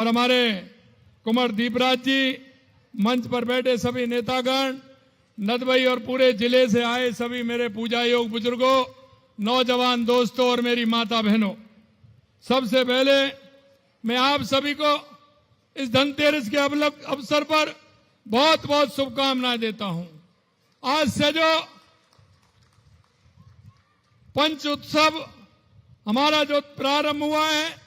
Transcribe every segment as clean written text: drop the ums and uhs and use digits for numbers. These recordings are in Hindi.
और हमारे कुंवर दीपराज जी, मंच पर बैठे सभी नेतागण, नदबई और पूरे जिले से आए सभी मेरे पूजा योग बुजुर्गों, नौजवान दोस्तों और मेरी माता बहनों, सबसे पहले मैं आप सभी को इस धनतेरस के अवसर पर बहुत बहुत शुभकामनाएं देता हूं। आज से जो पंच उत्सव हमारा जो प्रारंभ हुआ है,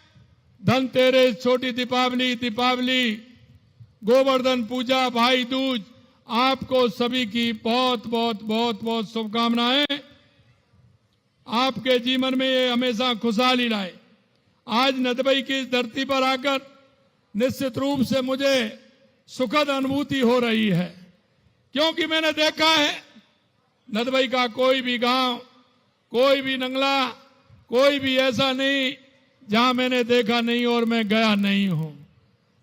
धनतेरस, छोटी दीपावली, दीपावली, गोवर्धन पूजा, भाई दूज, आपको सभी की बहुत बहुत बहुत बहुत शुभकामनाएं। आपके जीवन में ये हमेशा खुशहाली लाए। आज नदबई की इस धरती पर आकर निश्चित रूप से मुझे सुखद अनुभूति हो रही है, क्योंकि मैंने देखा है नदबई का कोई भी गांव, कोई भी नंगला, कोई भी ऐसा नहीं जहां मैंने देखा नहीं और मैं गया नहीं हूं।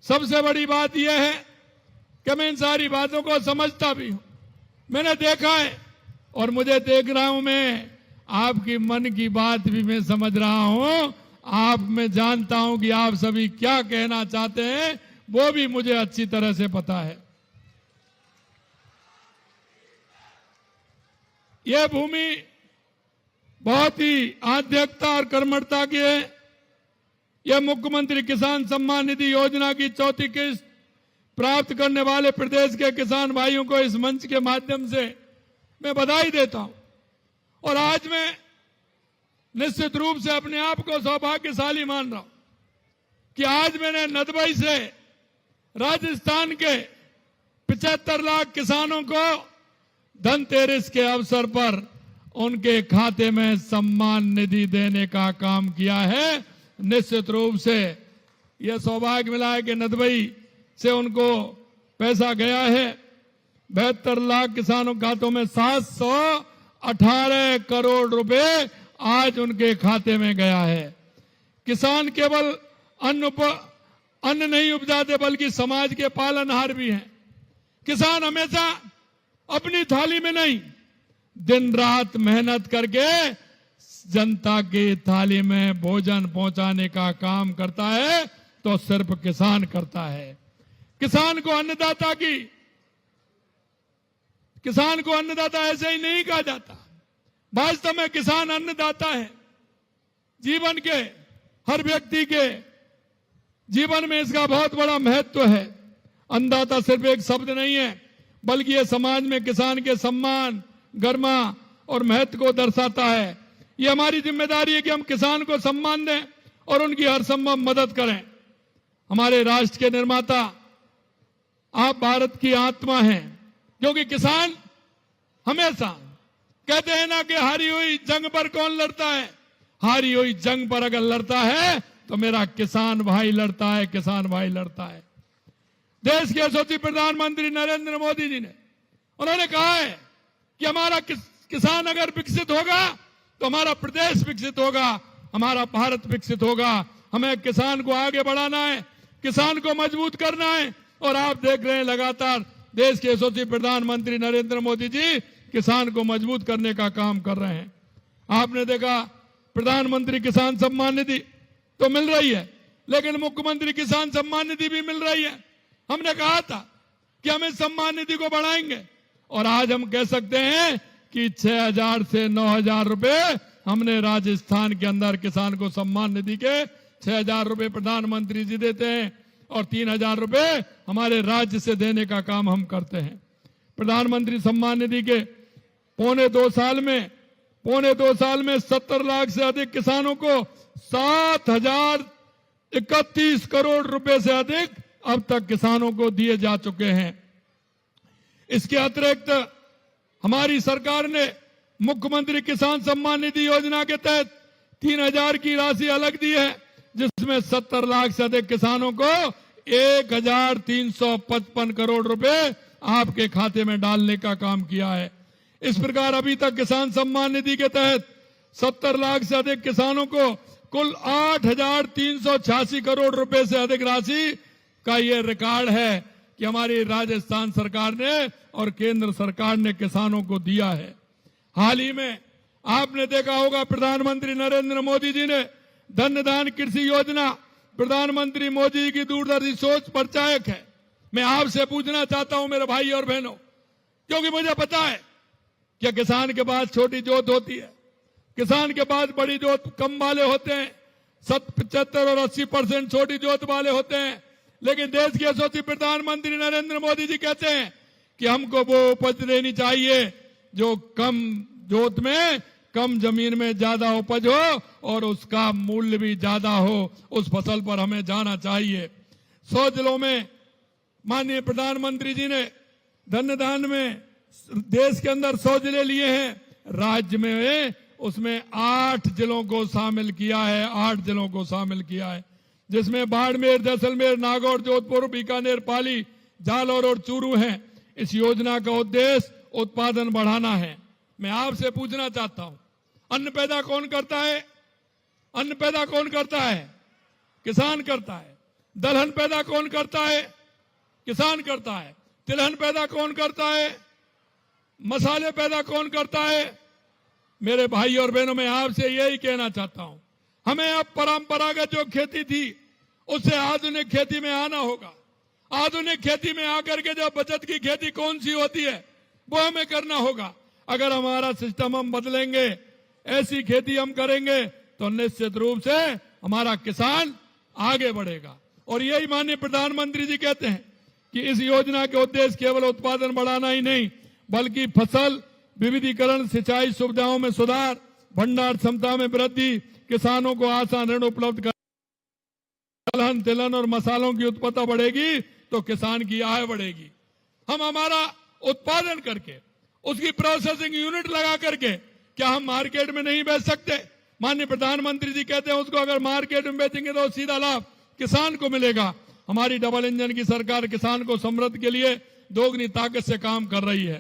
सबसे बड़ी बात यह है कि मैं इन सारी बातों को समझता भी हूं, मैंने देखा है और मुझे देख रहा हूं। मैं आपकी मन की बात भी मैं समझ रहा हूं। आप, मैं जानता हूं कि आप सभी क्या कहना चाहते हैं, वो भी मुझे अच्छी तरह से पता है। यह भूमि बहुत ही आध्यात्मिकता और कर्मठता की है। यह मुख्यमंत्री किसान सम्मान निधि योजना की चौथी किस्त प्राप्त करने वाले प्रदेश के किसान भाइयों को इस मंच के माध्यम से मैं बधाई देता हूं। और आज मैं निश्चित रूप से अपने आप को सौभाग्यशाली मान रहा हूं कि आज मैंने नदबई से राजस्थान के 75 लाख किसानों को धनतेरस के अवसर पर उनके खाते में सम्मान निधि देने का काम किया है। निश्चित रूप से यह सौभाग्य मिला है कि नदबई से उनको पैसा गया है। 72 लाख किसानों के खातों में 718 करोड़ रुपए आज उनके खाते में गया है। किसान केवल अन्न नहीं उपजाते बल्कि समाज के पालनहार भी हैं। किसान हमेशा अपनी थाली में नहीं, दिन रात मेहनत करके जनता की थाली में भोजन पहुंचाने का काम करता है, तो सिर्फ किसान करता है। किसान को अन्नदाता ऐसे ही नहीं कहा जाता। वास्तव में किसान अन्नदाता है। जीवन के हर व्यक्ति के जीवन में इसका बहुत बड़ा महत्व है। अन्नदाता सिर्फ एक शब्द नहीं है, बल्कि यह समाज में किसान के सम्मान, गरिमा और महत्व को दर्शाता है। ये हमारी जिम्मेदारी है कि हम किसान को सम्मान दें और उनकी हर संभव मदद करें। हमारे राष्ट्र के निर्माता आप भारत की आत्मा हैं, क्योंकि किसान हमेशा कहते हैं ना कि हारी हुई जंग पर कौन लड़ता है। हारी हुई जंग पर अगर लड़ता है तो मेरा किसान भाई लड़ता है, किसान भाई लड़ता है। देश के यशस्वी प्रधानमंत्री नरेंद्र मोदी जी ने उन्होंने कहा है कि हमारा किसान अगर विकसित होगा तो हमारा प्रदेश विकसित होगा, हमारा भारत विकसित होगा। हमें किसान को आगे बढ़ाना है, किसान को मजबूत करना है। और आप देख रहे हैं लगातार देश के यशस्वी प्रधानमंत्री नरेंद्र मोदी जी किसान को मजबूत करने का काम कर रहे हैं। आपने देखा प्रधानमंत्री किसान सम्मान निधि तो मिल रही है, लेकिन मुख्यमंत्री किसान सम्मान निधि भी मिल रही है। हमने कहा था कि हम इस सम्मान निधि को बढ़ाएंगे और आज हम कह सकते हैं कि 6,000 से 9,000 रुपए हमने राजस्थान के अंदर किसान को सम्मान निधि के 6,000 रुपए प्रधानमंत्री जी देते हैं और 3,000 रुपए हमारे राज्य से देने का काम हम करते हैं। प्रधानमंत्री सम्मान निधि के पौने दो साल में 70 लाख से अधिक किसानों को 7,031 करोड़ रुपए से अधिक अब तक किसानों को दिए जा चुके हैं। इसके अतिरिक्त हमारी सरकार ने मुख्यमंत्री किसान सम्मान निधि योजना के तहत 3,000 की राशि अलग दी है, जिसमें 70 लाख से अधिक किसानों को 1,355 करोड़ रुपए आपके खाते में डालने का काम किया है। इस प्रकार अभी तक किसान सम्मान निधि के तहत 70 लाख से अधिक किसानों को कुल 8,386 करोड़ रुपए से अधिक राशि का यह रिकॉर्ड है कि हमारी राजस्थान सरकार ने और केंद्र सरकार ने किसानों को दिया है। हाल ही में आपने देखा होगा प्रधानमंत्री नरेंद्र मोदी जी ने धन दान कृषि योजना प्रधानमंत्री मोदी जी की दूरदर्शी सोच परिचायक है। मैं आपसे पूछना चाहता हूं मेरे भाई और बहनों, क्योंकि मुझे पता है कि किसान के पास छोटी जोत होती है, किसान के पास बड़ी जोत कम वाले होते हैं, 75 और 80% छोटी जोत वाले होते हैं। लेकिन देश के यशस्वी प्रधानमंत्री नरेंद्र मोदी जी कहते हैं कि हमको वो उपज देनी चाहिए जो कम जोत में, कम जमीन में ज्यादा उपज हो और उसका मूल्य भी ज्यादा हो। उस फसल पर हमें जाना चाहिए। 100 जिलों में माननीय प्रधानमंत्री जी ने धन्य दान में देश के अंदर 100 जिले लिए हैं, राज्य में उसमें 8 जिलों को शामिल किया है, 8 जिलों को शामिल किया है, जिसमें बाड़मेर, जैसलमेर, नागौर, जोधपुर, बीकानेर, पाली, जालौर और चूरू हैं। इस योजना का उद्देश्य उत्पादन बढ़ाना है। मैं आपसे पूछना चाहता हूं, अन्न पैदा कौन करता है? अन्न पैदा कौन करता है? किसान करता है। दलहन पैदा कौन करता है? किसान करता है। तिलहन पैदा कौन करता है? मसाले पैदा कौन करता है? मेरे भाई और बहनों, मैं आपसे यही कहना चाहता हूं, हमें अब परंपरागत जो खेती थी उससे आधुनिक खेती में आना होगा। आधुनिक खेती में आकर के जब बचत की खेती कौन सी होती है वो हमें करना होगा। अगर हमारा सिस्टम हम बदलेंगे, ऐसी खेती हम करेंगे तो निश्चित रूप से हमारा किसान आगे बढ़ेगा। और यही माननीय प्रधानमंत्री जी कहते हैं कि इस योजना के उद्देश्य केवल उत्पादन बढ़ाना ही नहीं, बल्कि फसल विविधीकरण, सिंचाई सुविधाओं में सुधार, भंडार क्षमता में वृद्धि, किसानों को आसान ऋण उपलब्ध कर, दलहन, तिलहन और मसालों की उत्पादकता बढ़ेगी तो किसान की आय बढ़ेगी। हम हमारा उत्पादन करके उसकी प्रोसेसिंग यूनिट लगा करके क्या हम मार्केट में नहीं बेच सकते? माननीय प्रधानमंत्री जी कहते हैं उसको अगर मार्केट में बेचेंगे तो सीधा लाभ किसान को मिलेगा। हमारी डबल इंजन की सरकार किसान को समृद्धि के लिए दोगुनी ताकत से काम कर रही है।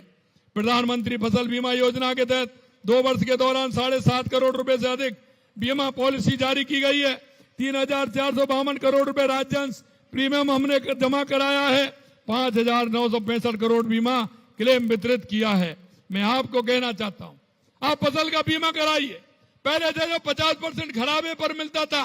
प्रधानमंत्री फसल बीमा योजना के तहत 2 वर्ष के दौरान 7.5 करोड़ रुपए से अधिक बीमा पॉलिसी जारी की गई है। 3,452 करोड़ रुपए राज्यांश प्रीमियम हमने जमा कराया है। 5,965 करोड़ बीमा क्लेम वितरित किया है। मैं आपको कहना चाहता हूं, आप फसल का बीमा कराइए। पहले जो 50% खराबे पर मिलता था,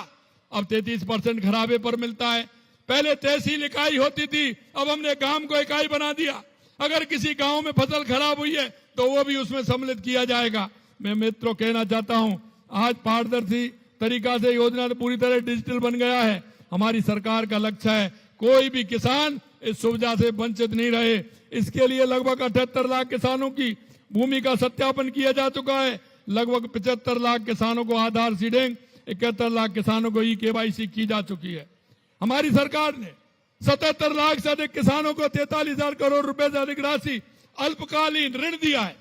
अब 33% खराबे पर मिलता है। पहले तहसील इकाई होती थी, अब हमने गांव को इकाई बना दिया। अगर किसी गांव में फसल खराब हुई है तो वो भी उसमें सम्मिलित किया जाएगा। मैं मित्रों कहना चाहता हूं, आज पारदर्शी तरीका से योजना पूरी तरह डिजिटल बन गया है। हमारी सरकार का लक्ष्य है कोई भी किसान इस सुविधा से वंचित नहीं रहे। इसके लिए लगभग 78 लाख किसानों की भूमि का सत्यापन किया जा चुका है। लगभग 75 लाख किसानों को आधार सीडिंग, 71 लाख किसानों को ई-केवाईसी की जा चुकी है। हमारी सरकार ने 77 लाख से अधिक किसानों को 43,000 करोड़ रुपए से अधिक राशि अल्पकालीन ऋण दिया है,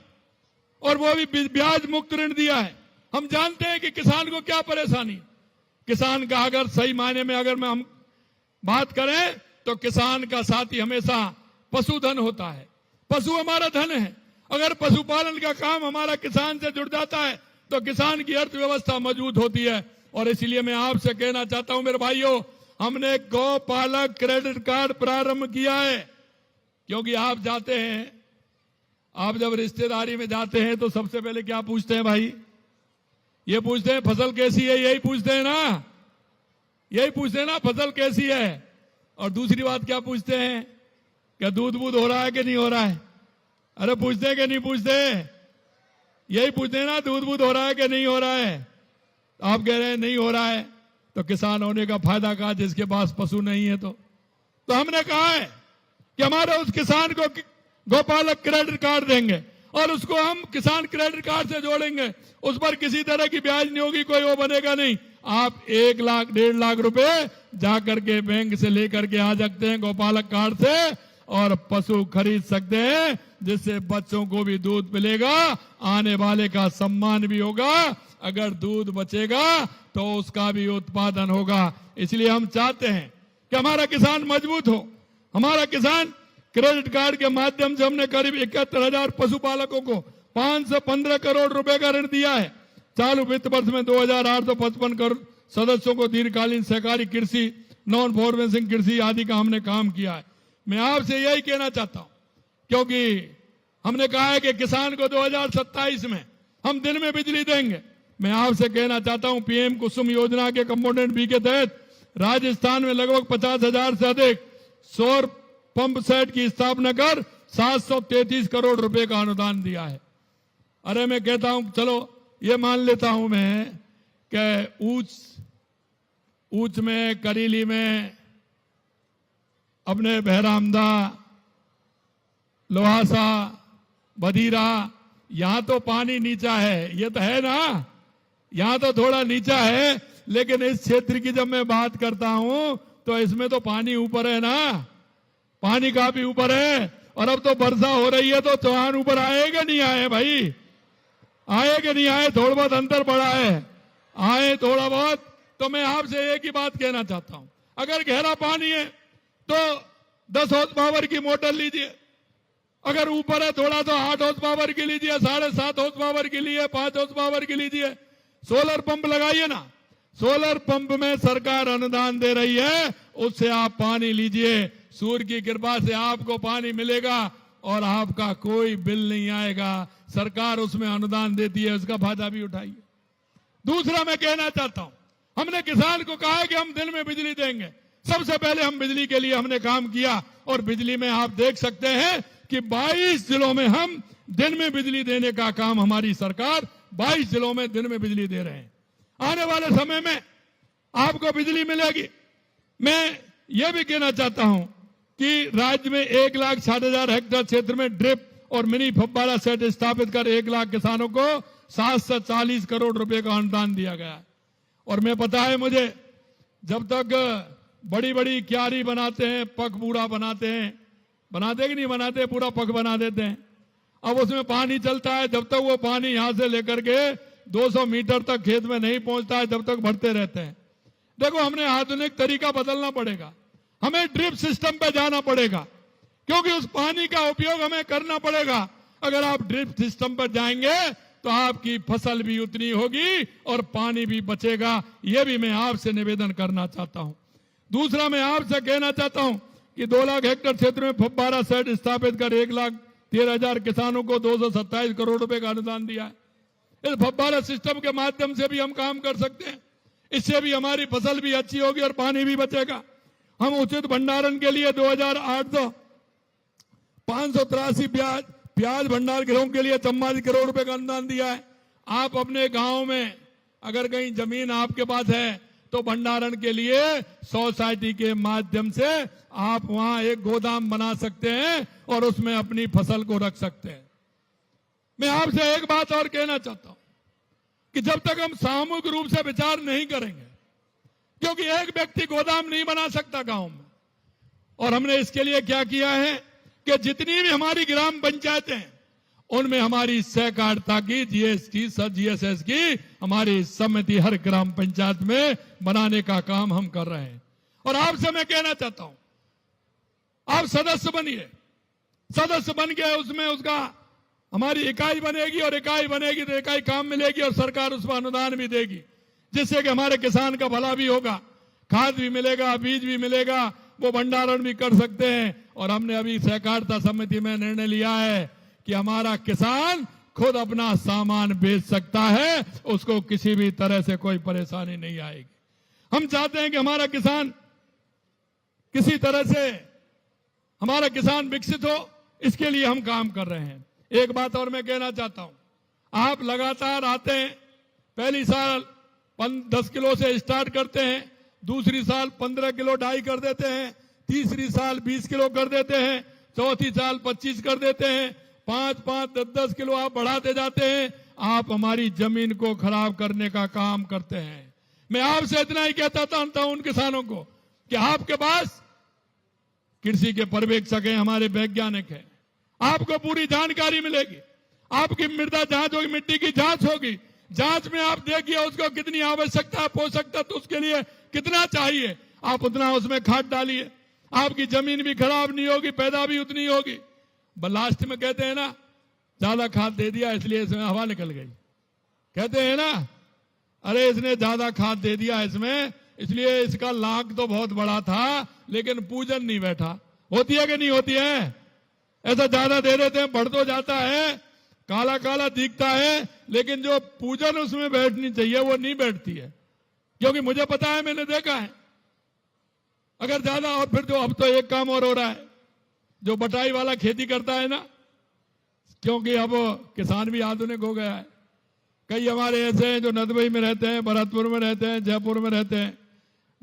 और वो भी ब्याज मुक्त ऋण दिया है। हम जानते हैं कि किसान को क्या परेशानी। किसान का अगर सही मायने में अगर हम बात करें तो किसान का साथी हमेशा पशुधन होता है। पशु हमारा धन है। अगर पशुपालन का काम हमारा किसान से जुड़ जाता है तो किसान की अर्थव्यवस्था मजबूत होती है। और इसलिए मैं आपसे कहना चाहता हूं मेरे भाइयों, हमने गौपालक क्रेडिट कार्ड प्रारंभ किया है। क्योंकि आप जाते हैं, आप जब रिश्तेदारी में जाते हैं तो सबसे पहले क्या पूछते हैं भाई? ये पूछते हैं फसल कैसी है, यही पूछते हैं ना, यही पूछते हैं ना फसल कैसी है। और दूसरी बात क्या पूछते हैं? क्या दूध बूध हो रहा है कि नहीं हो रहा है? अरे पूछते हैं कि नहीं पूछते? यही पूछते हैं ना, दूध बूध हो रहा है कि नहीं हो रहा है। आप कह रहे हैं नहीं हो रहा है, तो किसान होने का फायदा कहा जिसके पास पशु नहीं है। तो हमने कहा है कि हमारे उस किसान को गौपालक क्रेडिट कार्ड देंगे और उसको हम किसान क्रेडिट कार्ड से जोड़ेंगे। उस पर किसी तरह की ब्याज नहीं होगी, कोई वो बनेगा नहीं। आप 1 लाख 1.5 लाख रुपए जाकर के बैंक से लेकर के आ सकते हैं गौपालक कार्ड से, और पशु खरीद सकते हैं, जिससे बच्चों को भी दूध मिलेगा, आने वाले का सम्मान भी होगा। अगर दूध बचेगा तो उसका भी उत्पादन होगा। इसलिए हम चाहते हैं कि हमारा किसान मजबूत हो। हमारा किसान क्रेडिट कार्ड के माध्यम से हमने करीब 71,000 पशुपालकों को 515 करोड़ रुपए का ऋण दिया है। चालू वित्त वर्ष में 2,855 करोड़ सदस्यों को दीर्घकालीन सहकारी कृषि, नॉन फॉर्मेसिंग कृषि आदि का हमने काम किया है। मैं आपसे यही कहना चाहता हूं, क्योंकि हमने कहा है कि किसान को 2027 में हम दिन में बिजली देंगे। मैं आपसे कहना चाहता हूं, पीएम कुसुम योजना के कंपोनेंट बी के तहत राजस्थान में लगभग 50,000 से अधिक सौर पंप सेट की स्थापना कर 733 करोड़ रुपए का अनुदान दिया है। अरे मैं कहता हूं चलो ये मान लेता हूं मैं कि ऊंच में, करीली में, अपने बहरामदा, लोहासा, बधीरा, यहां तो पानी नीचा है, ये तो है ना, यहां तो थोड़ा नीचा है, लेकिन इस क्षेत्र की जब मैं बात करता हूं तो इसमें तो पानी ऊपर है ना, पानी काफी ऊपर है। और अब तो वर्षा हो रही है तो चौहान ऊपर आए कि नहीं आए भाई, आए कि नहीं आए? थोड़ा बहुत अंतर पड़ा है, आए थोड़ा बहुत। तो मैं आपसे एक ही बात कहना चाहता हूं, अगर गहरा पानी है तो 10 हॉर्स पावर की मोटर लीजिए, अगर ऊपर है थोड़ा तो 8 हॉर्स पावर की लीजिए, 7.5 हॉर्स पावर की लीजिए, 5 हॉर्स पावर की लीजिए। सोलर पंप लगाइए ना, सोलर पंप में सरकार अनुदान दे रही है, उससे आप पानी लीजिए, सूर्य की कृपा से आपको पानी मिलेगा और आपका कोई बिल नहीं आएगा, सरकार उसमें अनुदान देती है, उसका फायदा भी उठाइए। दूसरा मैं कहना चाहता हूं, हमने किसान को कहा है कि हम दिन में बिजली देंगे, सबसे पहले हम बिजली के लिए हमने काम किया और बिजली में आप देख सकते हैं कि 22 जिलों में हम दिन में बिजली देने का काम, हमारी सरकार 22 जिलों में दिन में बिजली दे रहे हैं। आने वाले समय में आपको बिजली मिलेगी। मैं यह भी कहना चाहता हूं कि राज्य में 1,60,000 हेक्टेयर क्षेत्र में ड्रिप और मिनी फव्वारा सेट स्थापित कर 1 लाख किसानों को 740 करोड़ रुपए का अनुदान दिया गया है। और मैं पता है मुझे, जब तक बड़ी बड़ी क्यारी बनाते हैं, पग पूरा बनाते हैं, बनाते कि नहीं बनाते, पूरा पग बना देते हैं, अब उसमें पानी चलता है, जब तक वो पानी यहां से लेकर के 200 मीटर तक खेत में नहीं पहुंचता है, जब तक भरते रहते हैं। देखो, हमने आधुनिक तरीका बदलना पड़ेगा, हमें ड्रिप सिस्टम पे जाना पड़ेगा, क्योंकि उस पानी का उपयोग हमें करना पड़ेगा। अगर आप ड्रिप सिस्टम पर जाएंगे तो आपकी फसल भी उतनी होगी और पानी भी बचेगा। यह भी मैं आपसे निवेदन करना चाहता हूं। दूसरा, मैं आपसे कहना चाहता हूं कि 2 लाख हेक्टेयर क्षेत्र में फव्वारा सेट स्थापित कर 1,13,000 किसानों को 227 करोड़ रुपए का अनुदान दिया है। इस फव्वारा सिस्टम के माध्यम से भी हम काम कर सकते हैं, इससे भी हमारी फसल भी अच्छी होगी और पानी भी बचेगा। हम उचित भंडारण के लिए 583 प्याज भंडार गृहों के लिए 44 करोड़ रुपए का अनुदान दिया है। आप अपने गांव में अगर कहीं जमीन आपके पास है तो भंडारण के लिए सोसाइटी के माध्यम से आप वहां एक गोदाम बना सकते हैं और उसमें अपनी फसल को रख सकते हैं। मैं आपसे एक बात और कहना चाहता हूं कि जब तक हम सामूहिक रूप से विचार नहीं करेंगे, क्योंकि एक व्यक्ति गोदाम नहीं बना सकता गांव में, और हमने इसके लिए क्या किया है कि जितनी भी हमारी ग्राम पंचायतें हैं उनमें हमारी सहकारिता की, जीएसटी, जीएसएस की हमारी समिति हर ग्राम पंचायत में बनाने का काम हम कर रहे हैं। और आपसे मैं कहना चाहता हूं, आप सदस्य बनिए, सदस्य बन के उसमें उसका हमारी इकाई बनेगी, और इकाई बनेगी तो इकाई काम मिलेगी और सरकार उस पर अनुदान भी देगी, जिससे कि हमारे किसान का भला भी होगा, खाद भी मिलेगा, बीज भी मिलेगा, वो भंडारण भी कर सकते हैं। और हमने अभी सहकारिता समिति में निर्णय लिया है कि हमारा किसान खुद अपना सामान बेच सकता है, उसको किसी भी तरह से कोई परेशानी नहीं आएगी। हम चाहते हैं कि हमारा किसान किसी तरह से हमारा किसान विकसित हो, इसके लिए हम काम कर रहे हैं। एक बात और मैं कहना चाहता हूं, आप लगातार आते हैं, पहली साल 10 किलो से स्टार्ट करते हैं, दूसरी साल 15 किलो डाई कर देते हैं, तीसरी साल 20 किलो कर देते हैं, चौथी साल 25 कर देते हैं, 5-5, 10-10 किलो आप बढ़ाते जाते हैं। आप हमारी जमीन को खराब करने का काम करते हैं। मैं आपसे इतना ही कहता था उन किसानों को कि आपके पास कृषि के पर्यवेक्षक हैं, हमारे वैज्ञानिक हैं, आपको पूरी जानकारी मिलेगी, आपकी मृदा जांच होगी, मिट्टी की जांच होगी, जांच में आप देखिए उसको कितनी आवश्यकता है, पोषक तत्व उसके लिए कितना चाहिए, आप उतना उसमें खाद डालिए, आपकी जमीन भी खराब नहीं होगी, पैदा भी उतनी होगी। लास्ट में कहते हैं ना, ज्यादा खाद दे दिया इसलिए इसमें हवा निकल गई, कहते हैं ना, अरे इसने ज्यादा खाद दे दिया इसमें इसलिए इसका लाख तो बहुत बड़ा था लेकिन पूजन नहीं बैठा। होती है कि नहीं होती है? ऐसा ज्यादा दे देते हैं, बढ़ तो जाता है, काला काला दिखता है, लेकिन जो पूजन उसमें बैठनी चाहिए वो नहीं बैठती है। क्योंकि मुझे पता है, मैंने देखा है अगर ज्यादा, और फिर जो अब तो एक काम और हो रहा है, जो बटाई वाला खेती करता है ना, क्योंकि अब किसान भी आधुनिक हो गया है। कई हमारे ऐसे हैं जो नदबई में रहते हैं, भरतपुर में रहते हैं, जयपुर में रहते हैं,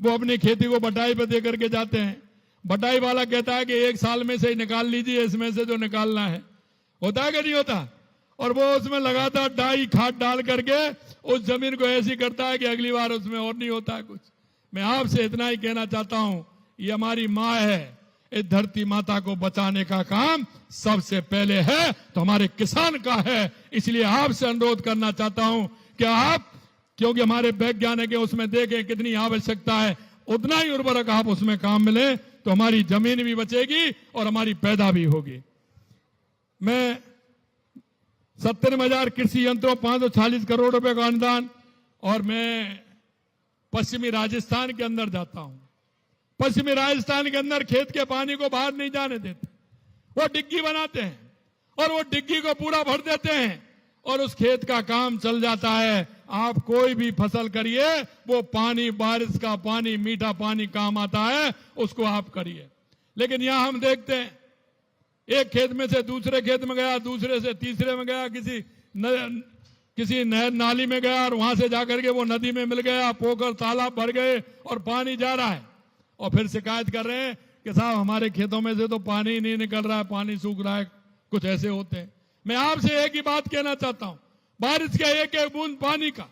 वो अपनी खेती को बटाई पे दे करके जाते हैं। बटाई वाला कहता है कि एक साल में से ही निकाल लीजिए, इसमें से जो निकालना है। होता है कि नहीं होता? और वो उसमें लगातार डाई खाद डाल करके उस जमीन को ऐसी करता है कि अगली बार उसमें और नहीं होता है कुछ। मैं आपसे इतना ही कहना चाहता हूं, ये हमारी माँ है, इस धरती माता को बचाने का काम सबसे पहले है तो हमारे किसान का है। इसलिए आपसे अनुरोध करना चाहता हूं कि आप, क्योंकि हमारे वैज्ञानिक उसमें देखें कितनी आवश्यकता है, उतना ही उर्वरक आप उसमें काम मिले तो हमारी जमीन भी बचेगी और हमारी पैदा भी होगी। मैं 57,000 कृषि यंत्रों, 540 करोड़ रुपए का अनुदान, और मैं पश्चिमी राजस्थान के अंदर जाता हूं। पश्चिमी राजस्थान के अंदर खेत के पानी को बाहर नहीं जाने देते, वो डिग्गी बनाते हैं और वो डिग्गी को पूरा भर देते हैं और उस खेत का काम चल जाता है। आप कोई भी फसल करिए, वो पानी, बारिश का पानी, मीठा पानी काम आता है, उसको आप करिए। लेकिन यहां हम देखते हैं, एक खेत में से दूसरे खेत में गया, दूसरे से तीसरे में गया, किसी नहर नाली में गया और वहां से जाकर के वो नदी में मिल गया, पोखर तालाब भर गए और पानी जा रहा है। और फिर शिकायत कर रहे हैं कि साहब हमारे खेतों में से तो पानी ही नहीं निकल रहा है, पानी सूख रहा है। कुछ ऐसे होते हैं। मैं आपसे एक ही बात कहना चाहता हूं, बारिश के एक एक बूंद पानी का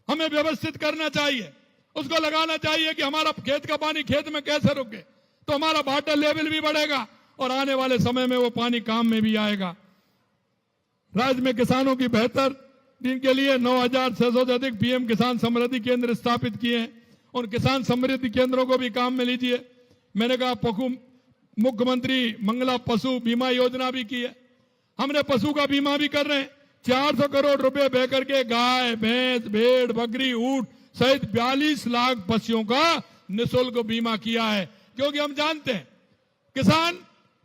हमें व्यवस्थित करना चाहिए, उसको लगाना चाहिए कि हमारा खेत का पानी खेत में कैसे रुके, तो हमारा वाटर लेवल भी बढ़ेगा और आने वाले समय में वो पानी काम में भी आएगा। राज्य में किसानों की बेहतर दिन के लिए 9,600 से अधिक पीएम किसान समृद्धि केंद्र स्थापित किए हैं। उन किसान समृद्धि केंद्रों को भी काम में लीजिए। मैंने कहा मुख्यमंत्री मंगला पशु बीमा योजना भी की है, हमने पशु का बीमा भी कर रहे हैं। 400 करोड़ रुपए बह करके गाय, भैंस, भेड़, बकरी, ऊंट सहित 42 लाख पशुओं का निःशुल्क बीमा किया है। क्योंकि हम जानते हैं किसान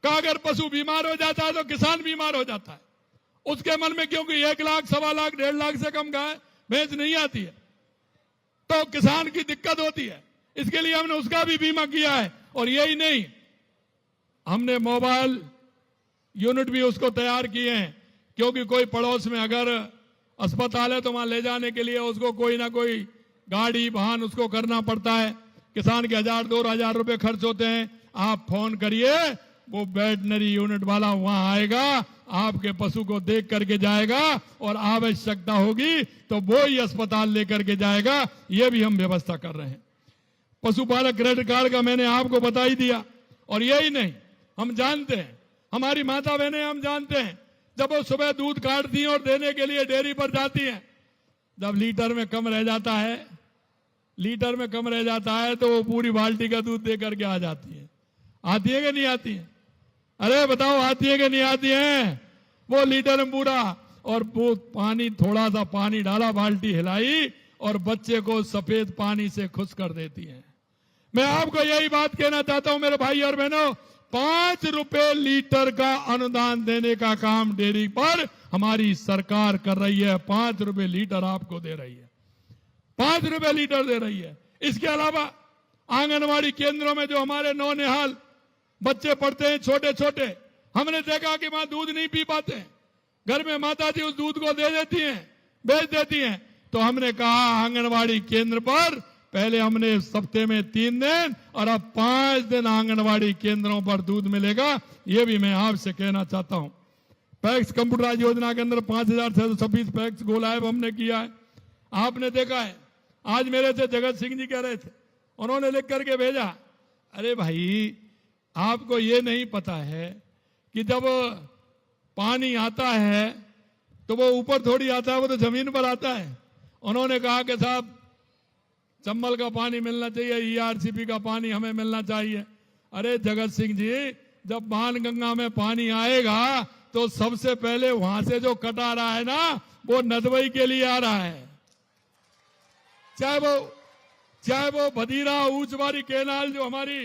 का अगर पशु बीमार हो जाता है तो किसान बीमार हो जाता है। उसके मन में, क्योंकि 1 लाख, 1.25 लाख, 1.5 लाख से कम गाय भैंस नहीं आती है, तो किसान की दिक्कत होती है। इसके लिए हमने उसका भी बीमा किया है। और यही नहीं, हमने मोबाइल यूनिट भी उसको तैयार किए हैं, क्योंकि कोई पड़ोस में अगर अस्पताल है तो वहां ले जाने के लिए उसको कोई ना कोई गाड़ी वाहन उसको करना पड़ता है। किसान के 1,000-2,000 रुपए खर्च होते हैं। आप फोन करिए, वो वेटनरी यूनिट वाला वहां आएगा, आपके पशु को देख करके जाएगा और आवश्यकता होगी तो वो ही अस्पताल लेकर के जाएगा। ये भी हम व्यवस्था कर रहे हैं। पशुपालक क्रेडिट कार्ड का मैंने आपको बता ही दिया। और यही नहीं, हम जानते हैं, हमारी माता बहनें, हम जानते हैं, जब वो सुबह दूध काटती हैं और देने के लिए डेयरी पर जाती हैं, जब लीटर में कम रह जाता है तो वो पूरी बाल्टी का दूध दे करके आ जाती है। आती है कि नहीं आती है? अरे बताओ, आती है कि नहीं आती है? वो लीटर में पूरा, और वो पानी, थोड़ा सा पानी डाला, बाल्टी हिलाई और बच्चे को सफेद पानी से खुश कर देती है। मैं आपको यही बात कहना चाहता हूं मेरे भाई और बहनों, 5 रुपए लीटर का अनुदान देने का काम डेयरी पर हमारी सरकार कर रही है। 5 रुपए लीटर आपको दे रही है, 5 रुपए लीटर दे रही है। इसके अलावा आंगनवाड़ी केंद्रों में जो हमारे नौनिहाल बच्चे पढ़ते हैं, छोटे छोटे, हमने देखा कि वहां दूध नहीं पी पाते हैं, घर में माता जी उस दूध को दे देती हैं, बेच देती हैं। तो हमने कहा आंगनवाड़ी केंद्र पर, पहले हमने हफ्ते में 3 दिन और अब 5 दिन आंगनवाड़ी केंद्रों पर दूध मिलेगा। ये भी मैं आपसे कहना चाहता हूं। पैक्स कंप्यूटराइज योजना के अंदर 5,626 पैक्स गो लाइव हमने किया है। आपने देखा है, आज मेरे से जगत सिंह जी कह रहे थे, उन्होंने लिख करके भेजा, अरे भाई आपको ये नहीं पता है कि जब पानी आता है तो वो ऊपर थोड़ी आता है, वो तो जमीन पर आता है। उन्होंने कहा कि साहब चंबल का पानी मिलना चाहिए, ईआरसीपी का पानी हमें मिलना चाहिए। अरे जगत सिंह जी, जब बाणगंगा में पानी आएगा तो सबसे पहले वहां से जो कट आ रहा है ना, वो नदबई के लिए आ रहा है। चाहे वो भदीरा ऊंचवारी केनाल जो हमारी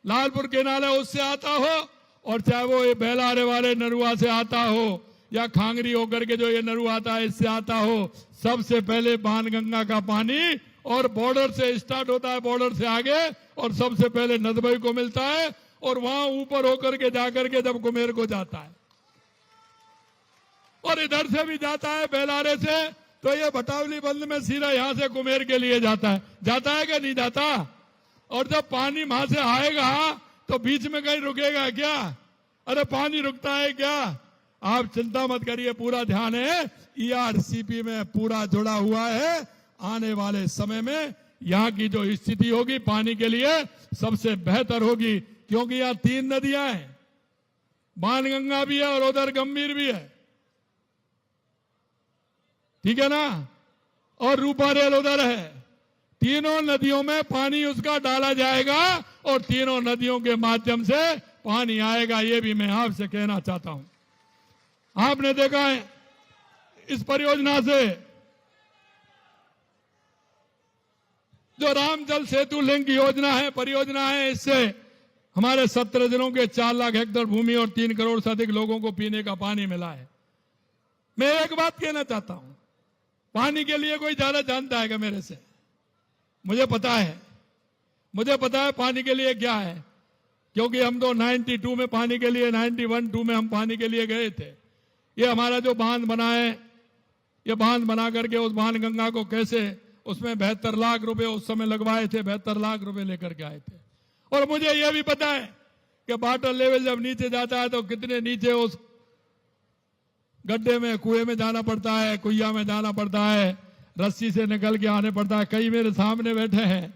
लालपुर केनाल है उससे आता हो, और चाहे वो ये बेलारे वाले नरुआ से आता हो, या खांगरी होकर के जो ये नरुआ आता है इससे आता हो, सबसे पहले बाणगंगा का पानी, और बॉर्डर से स्टार्ट होता है, बॉर्डर से आगे और सबसे पहले नदबई को मिलता है और वहां ऊपर होकर के जाकर के जब कुमेर को जाता है और इधर से भी जाता है बेलारे से, तो ये भटावली बंद में सीधा यहां से कुमेर के लिए जाता है कि नहीं जाता? और जब पानी वहां से आएगा तो बीच में कहीं रुकेगा क्या? अरे पानी रुकता है क्या? आप चिंता मत करिए, पूरा ध्यान है, ईआरसीपी में पूरा जुड़ा हुआ है। आने वाले समय में यहाँ की जो स्थिति होगी पानी के लिए सबसे बेहतर होगी, क्योंकि यहाँ 3 नदियां हैं, बाणगंगा भी है और उधर गंभीर भी है, ठीक है ना, और रूपारेल उधर है। तीनों नदियों में पानी उसका डाला जाएगा और तीनों नदियों के माध्यम से पानी आएगा। ये भी मैं आपसे कहना चाहता हूं। आपने देखा है इस परियोजना से जो राम जल सेतु लिंक योजना है, परियोजना है, इससे हमारे 17 जिलों के 4 लाख हेक्टेयर भूमि और 3 करोड़ से अधिक लोगों को पीने का पानी मिला है। मैं एक बात कहना चाहता हूं, पानी के लिए कोई ज्यादा जानता है क्या मेरे से? मुझे पता है पानी के लिए क्या है, क्योंकि हम तो 92 में पानी के लिए 91-2 में हम पानी के लिए गए थे। ये हमारा जो बांध बना है, ये बांध बना करके उस बाणगंगा को कैसे उसमें 72 लाख रुपए उस समय लगवाए थे, 72 लाख रुपए लेकर के आए थे। और मुझे यह भी पता है कि वाटर लेवल जब नीचे जाता है तो कितने नीचे उस गड्ढे में, कुएं में जाना पड़ता है, कुइया में जाना पड़ता है, रस्सी से निकल के आने पड़ता है। कई मेरे सामने बैठे हैं,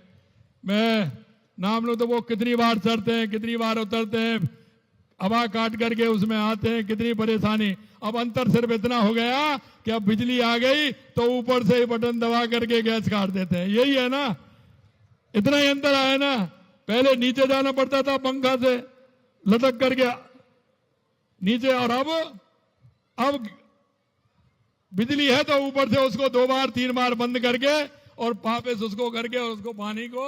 मैं नाम लो तो वो कितनी बार चढ़ते हैं, कितनी बार उतरते हैं, हवा काट करके उसमें आते हैं, कितनी परेशानी। अब अंतर सिर्फ इतना हो गया कि अब बिजली आ गई तो ऊपर से ही बटन दबा करके गैस काट देते हैं। यही है ना, इतना ही अंतर आया ना। पहले नीचे जाना पड़ता था पंखा से लटक करके नीचे, और अब बिजली है तो ऊपर से उसको 2 बार 3 बार बंद करके और वापस उसको करके और उसको पानी को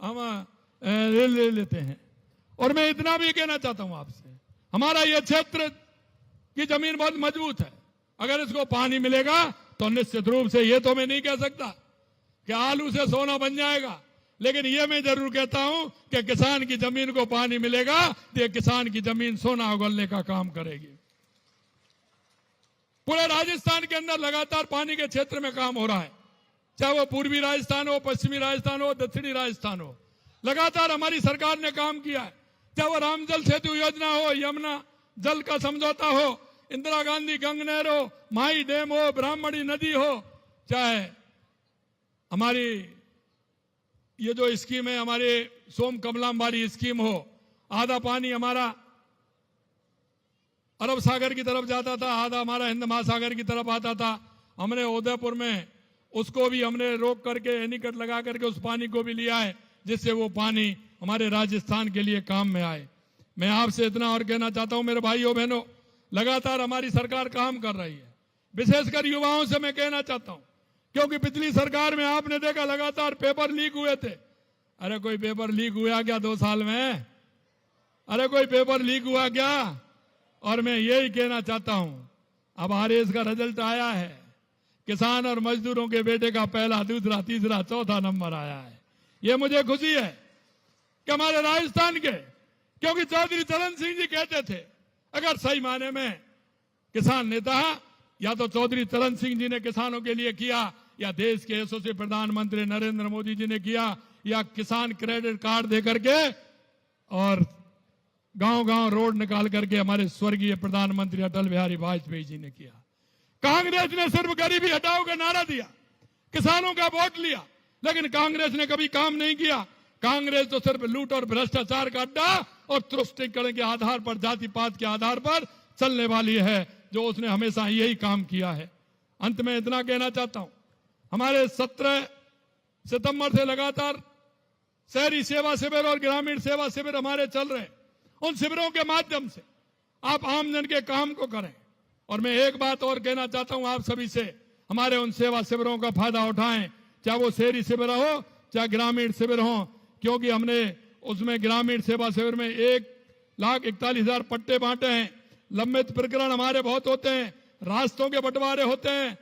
हम ले लेते हैं। और मैं इतना भी कहना चाहता हूं आपसे, हमारा यह क्षेत्र की जमीन बहुत मजबूत है। अगर इसको पानी मिलेगा तो निश्चित रूप से, ये तो मैं नहीं कह सकता कि आलू से सोना बन जाएगा, लेकिन यह मैं जरूर कहता हूं कि किसान की जमीन को पानी मिलेगा तो ये किसान की जमीन सोना उगलने का काम करेगी। पूरे राजस्थान के अंदर लगातार पानी के क्षेत्र में काम हो रहा है, चाहे वो पूर्वी राजस्थान हो, पश्चिमी राजस्थान हो, दक्षिणी राजस्थान हो। लगातार हमारी सरकार ने काम किया है, चाहे वो राम जल सेतु योजना हो, यमुना जल का समझौता हो, इंदिरा गांधी गंग नहर हो, माही डैम हो, ब्राह्मणी नदी हो, चाहे हमारी ये जो स्कीम है हमारे सोम कमलांबारी स्कीम हो। आधा पानी हमारा अरब सागर की तरफ जाता था, आधा हमारा हिंद महासागर की तरफ आता था। हमने उदयपुर में उसको भी हमने रोक करके एनीकट लगा करके उस पानी को भी लिया है, जिससे वो पानी हमारे राजस्थान के लिए काम में आए। मैं आपसे इतना और कहना चाहता हूं मेरे भाइयों बहनों, लगातार हमारी सरकार काम कर रही है। विशेषकर युवाओं से मैं कहना चाहता हूं, क्योंकि पिछली सरकार में आपने देखा लगातार पेपर लीक हुए थे। अरे कोई पेपर लीक हुआ क्या 2 साल में? अरे कोई पेपर लीक हुआ क्या? और मैं यही कहना चाहता हूं, अब आरएस का रिजल्ट आया है, किसान और मजदूरों के बेटे का पहला, दूसरा, तीसरा, चौथा नंबर आया है। ये मुझे खुशी है कि हमारे राजस्थान के, क्योंकि चौधरी चरण सिंह जी कहते थे अगर सही मायने में किसान नेता, या तो चौधरी चरण सिंह जी ने किसानों के लिए किया, या देश के यशस्वी प्रधानमंत्री नरेंद्र मोदी जी ने किया, या किसान क्रेडिट कार्ड देकर के और गांव-गांव रोड निकाल करके हमारे स्वर्गीय प्रधानमंत्री अटल बिहारी वाजपेयी जी ने किया। कांग्रेस ने सिर्फ गरीबी हटाओ का नारा दिया, किसानों का वोट लिया, लेकिन कांग्रेस ने कभी काम नहीं किया। कांग्रेस तो सिर्फ लूट और भ्रष्टाचार का अड्डा और तुष्टिकरण के आधार पर, जाति पात के आधार पर चलने वाली है, जो उसने हमेशा यही काम किया है। अंत में इतना कहना चाहता हूं, हमारे 17 सितंबर से लगातार शहरी सेवा शिविर और ग्रामीण सेवा शिविर हमारे चल रहे हैं। उन शिविरों के माध्यम से आप आमजन के काम को करें। और मैं एक बात और कहना चाहता हूं आप सभी से, हमारे उन सेवा शिविरों का फायदा उठाएं, चाहे वो शहरी शिविर हो चाहे ग्रामीण शिविर हो, क्योंकि हमने उसमें ग्रामीण सेवा शिविर में 1,41,000 पट्टे बांटे हैं। लंबित प्रकरण हमारे बहुत होते हैं, रास्तों के बंटवारे होते हैं,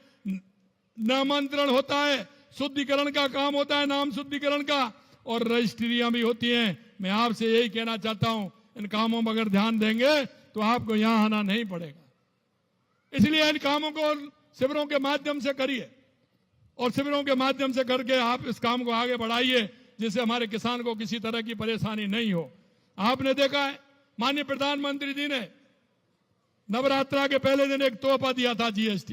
नामांतरण होता है, शुद्धिकरण का काम होता है, नाम शुद्धिकरण का, और रजिस्ट्रियां भी होती हैं। मैं आपसे यही कहना चाहता हूं, इन कामों में अगर ध्यान देंगे तो आपको यहां आना नहीं पड़ेगा। इसलिए इन कामों को शिविरों के माध्यम से करिए और शिविरों के माध्यम से करके आप इस काम को आगे बढ़ाइए, जिससे हमारे किसान को किसी तरह की परेशानी नहीं हो। आपने देखा है माननीय प्रधानमंत्री जी ने नवरात्रा के पहले दिन एक तोहफा दिया था, जीएसटी।